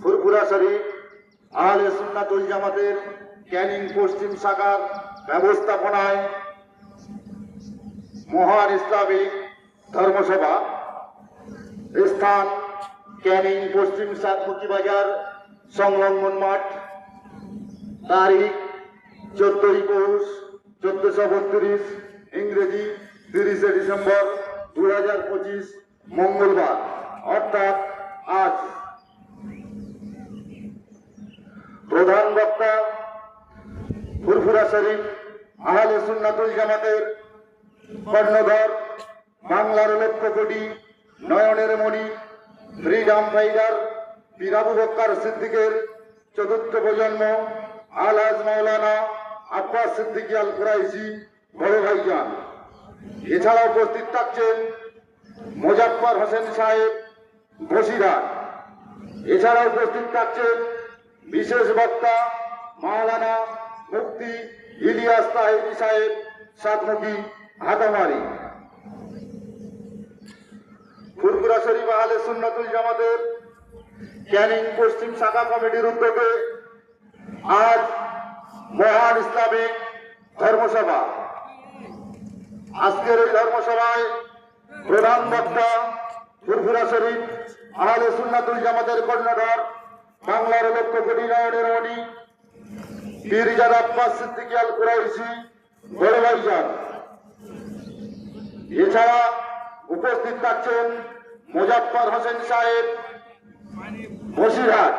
ফুরফুরা শরীফ আহলে সুন্নাতুল জামাতের ক্যানিং পশ্চিম শাখার ব্যবস্থাপনায় মহান ইসলামিক ধর্মসভা, স্থান ক্যানিং পশ্চিম সাতমুখী বাজার সংলগ্ন মাঠ, তারিখ 14ই পৌষ 1432, ইংরেজি 30শে ডিসেম্বর 2025, মঙ্গলবার অর্থাৎ আজ। প্রধান বক্তা ফুরফুরা শরীফ আহলে সুন্নাতুল জামাতের কর্ণধর, বাংলার লক্ষ কোটি নয়নের মণি, ফ্রিডম ফাইটার পীর আবু বকর সিদ্দিকের চতুর্থ প্রজন্ম আলহাজ মাওলানা আব্বাস সিদ্দিকী আল কুরাইশি বড় ভাইজান। এছাড়া উপস্থিত থাকছেন মোজাফফর হোসেন সাহেব বসিরহাট। এছাড়া উপস্থিত থাকছেন বিশেষ বক্তা মাওলানা মুফতি ইলিয়াস তাহেরি সাহেব সাতমুখী হাটামারি। ফুরফুরা শরীফ আহলে সুন্নাতুল জামাতের ক্যানিং পশ্চিম শাখা কমিটির উদ্যোগে আজ মহান ইসলামিক ধর্মসভা। আজকের এই ধর্মসভায় প্রধান বক্তা ফুরফুরা শরীফ আহলে সুন্নাতুল জামাতের কর্ণধর, বাংলার লক্ষ কোটি নয়নের মণি, পীরজাদা আব্বাস সিদ্দিকী আল কুরাইশি বড় ভাইজান। এছাড়া উপস্থিত থাকছেন মোজাফফর হোসেন সাহেব বসিরহাট।